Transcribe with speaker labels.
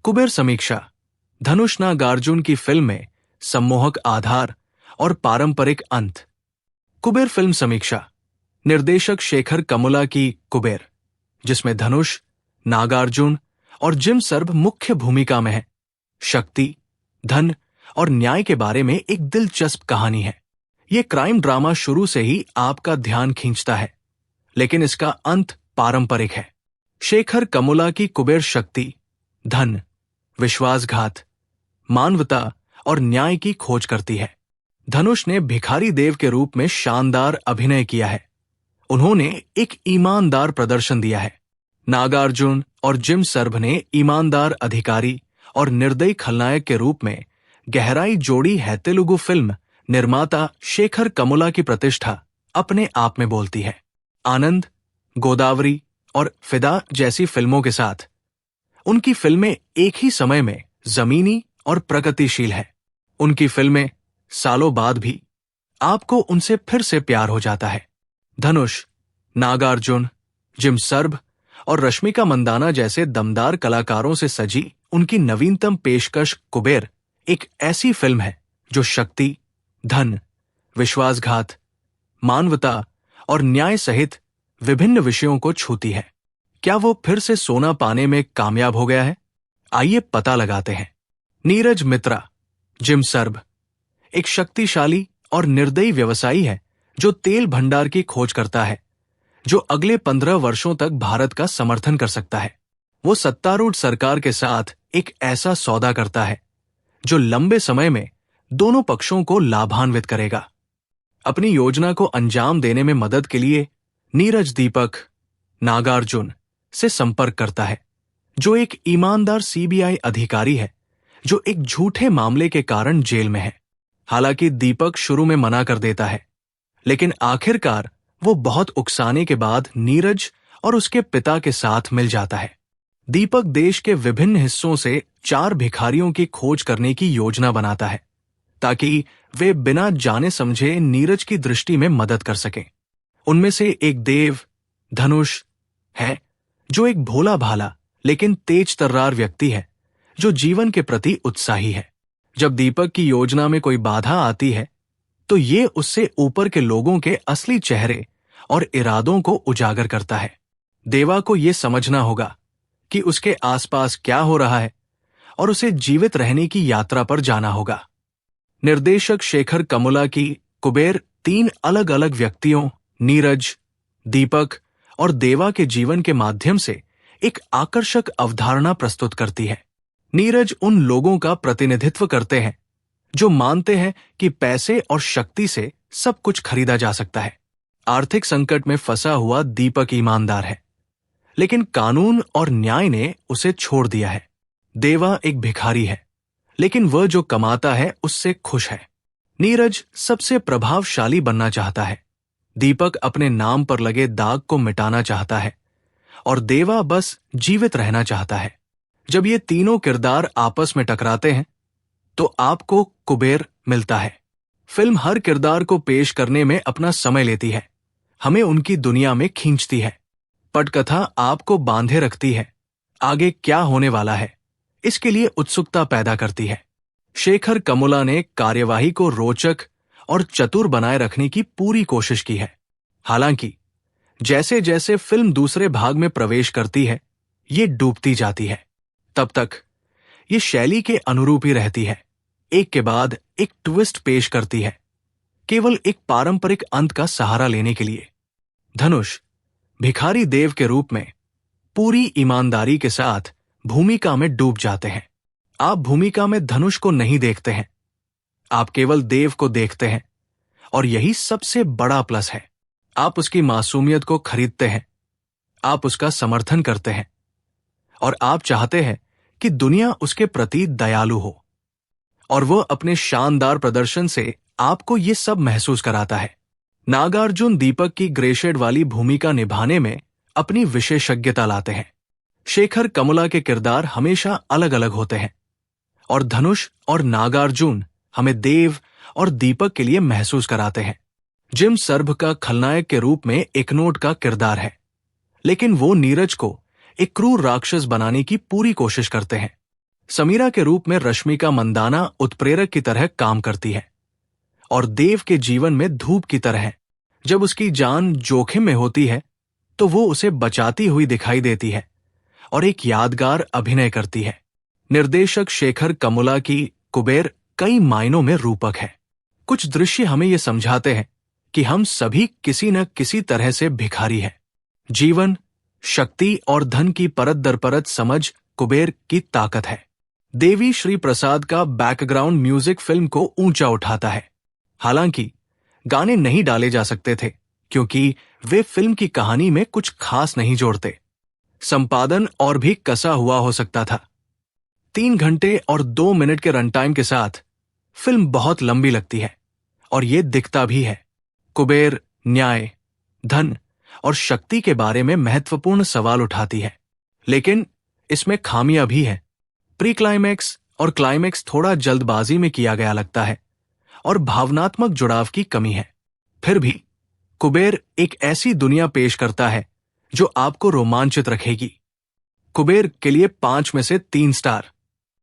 Speaker 1: कुबेर समीक्षा। धनुष नागार्जुन की फिल्म में सम्मोहक आधार और पारंपरिक अंत। कुबेर फिल्म समीक्षा। निर्देशक शेखर कमुला की कुबेर, जिसमें धनुष, नागार्जुन और जिम सर्भ मुख्य भूमिका में है। शक्ति, धन और न्याय के बारे में एक दिलचस्प कहानी है। ये क्राइम ड्रामा शुरू से ही आपका ध्यान खींचता है, लेकिन इसका अंत पारंपरिक है। शेखर कमुला की कुबेर शक्ति, धन, विश्वासघात, मानवता और न्याय की खोज करती है। धनुष ने भिखारी देव के रूप में शानदार अभिनय किया है। उन्होंने एक ईमानदार प्रदर्शन दिया है। नागार्जुन और जिम सर्भ ने ईमानदार अधिकारी और निर्दयी खलनायक के रूप में गहराई जोड़ी है। तेलुगु फिल्म निर्माता शेखर कमुला की प्रतिष्ठा अपने आप में बोलती है। आनंद, गोदावरी और फिदा जैसी फिल्मों के साथ उनकी फिल्में एक ही समय में जमीनी और प्रगतिशील है। उनकी फिल्में सालों बाद भी आपको उनसे फिर से प्यार हो जाता है। धनुष, नागार्जुन, जिम सर्भ और रश्मिका मंदाना जैसे दमदार कलाकारों से सजी उनकी नवीनतम पेशकश कुबेर एक ऐसी फिल्म है जो शक्ति, धन, विश्वासघात, मानवता और न्याय सहित विभिन्न विषयों को छूती है। क्या वो फिर से सोना पाने में कामयाब हो गया है? आइए पता लगाते हैं। नीरज मित्रा, जिम सर्भ, एक शक्तिशाली और निर्दयी व्यवसायी है जो तेल भंडार की खोज करता है, जो अगले 15 वर्षों तक भारत का समर्थन कर सकता है। वो सत्तारूढ़ सरकार के साथ एक ऐसा सौदा करता है जो लंबे समय में दोनों पक्षों को लाभान्वित करेगा। अपनी योजना को अंजाम देने में मदद के लिए नीरज दीपक, नागार्जुन से संपर्क करता है, जो एक ईमानदार सीबीआई अधिकारी है जो एक झूठे मामले के कारण जेल में है। हालांकि दीपक शुरू में मना कर देता है, लेकिन आखिरकार वो बहुत उकसाने के बाद नीरज और उसके पिता के साथ मिल जाता है। दीपक देश के विभिन्न हिस्सों से 4 भिखारियों की खोज करने की योजना बनाता है ताकि वे बिना जाने समझे नीरज की दृष्टि में मदद कर सकें। उनमें से एक देव, धनुष है, जो एक भोला भाला लेकिन तेज तर्रार व्यक्ति है जो जीवन के प्रति उत्साही है। जब दीपक की योजना में कोई बाधा आती है तो ये उससे ऊपर के लोगों के असली चेहरे और इरादों को उजागर करता है। देवा को यह समझना होगा कि उसके आसपास क्या हो रहा है और उसे जीवित रहने की यात्रा पर जाना होगा। निर्देशक शेखर कमुला की कुबेर 3 अलग अलग व्यक्तियों, नीरज, दीपक और देवा के जीवन के माध्यम से एक आकर्षक अवधारणा प्रस्तुत करती है। नीरज उन लोगों का प्रतिनिधित्व करते हैं जो मानते हैं कि पैसे और शक्ति से सब कुछ खरीदा जा सकता है। आर्थिक संकट में फंसा हुआ दीपक ईमानदार है, लेकिन कानून और न्याय ने उसे छोड़ दिया है। देवा एक भिखारी है, लेकिन वह जो कमाता है उससे खुश है। नीरज सबसे प्रभावशाली बनना चाहता है, दीपक अपने नाम पर लगे दाग को मिटाना चाहता है और देवा बस जीवित रहना चाहता है। जब ये तीनों किरदार आपस में टकराते हैं तो आपको कुबेर मिलता है। फिल्म हर किरदार को पेश करने में अपना समय लेती है, हमें उनकी दुनिया में खींचती है। पटकथा आपको बांधे रखती है, आगे क्या होने वाला है इसके लिए उत्सुकता पैदा करती है। शेखर कमुला ने कार्यवाही को रोचक और चतुर बनाए रखने की पूरी कोशिश की है। हालांकि जैसे जैसे फिल्म दूसरे भाग में प्रवेश करती है, ये डूबती जाती है। तब तक ये शैली के अनुरूप ही रहती है, एक के बाद एक ट्विस्ट पेश करती है, केवल एक पारंपरिक अंत का सहारा लेने के लिए। धनुष भिखारी देव के रूप में पूरी ईमानदारी के साथ भूमिका में डूब जाते हैं। आप भूमिका में धनुष को नहीं देखते हैं, आप केवल देव को देखते हैं और यही सबसे बड़ा प्लस है। आप उसकी मासूमियत को खरीदते हैं, आप उसका समर्थन करते हैं और आप चाहते हैं कि दुनिया उसके प्रति दयालु हो, और वह अपने शानदार प्रदर्शन से आपको ये सब महसूस कराता है। नागार्जुन दीपक की ग्रेशेड वाली भूमिका निभाने में अपनी विशेषज्ञता लाते हैं। शेखर कमुला के किरदार हमेशा अलग अलग होते हैं और धनुष और नागार्जुन हमें देव और दीपक के लिए महसूस कराते हैं। जिम सर्भ का खलनायक के रूप में एक नोट का किरदार है, लेकिन वो नीरज को एक क्रूर राक्षस बनाने की पूरी कोशिश करते हैं। समीरा के रूप में रश्मिका मंदाना उत्प्रेरक की तरह काम करती है और देव के जीवन में धूप की तरह है। जब उसकी जान जोखिम में होती है तो वो उसे बचाती हुई दिखाई देती है और एक यादगार अभिनय करती है। निर्देशक शेखर कमुला की कुबेर कई मायनों में रूपक है। कुछ दृश्य हमें ये समझाते हैं कि हम सभी किसी न किसी तरह से भिखारी हैं। जीवन, शक्ति और धन की परत दर परत समझ कुबेर की ताकत है। देवी श्री प्रसाद का बैकग्राउंड म्यूजिक फिल्म को ऊंचा उठाता है। हालांकि गाने नहीं डाले जा सकते थे क्योंकि वे फिल्म की कहानी में कुछ खास नहीं जोड़ते। संपादन और भी कसा हुआ हो सकता था। 3 घंटे और 2 मिनट के रन टाइम के साथ फिल्म बहुत लंबी लगती है और ये दिखता भी है। कुबेर न्याय, धन और शक्ति के बारे में महत्वपूर्ण सवाल उठाती है, लेकिन इसमें खामियां भी हैं। प्री क्लाइमैक्स और क्लाइमैक्स थोड़ा जल्दबाजी में किया गया लगता है और भावनात्मक जुड़ाव की कमी है। फिर भी कुबेर एक ऐसी दुनिया पेश करता है जो आपको रोमांचित रखेगी। कुबेर के लिए 5 में से 3 स्टार।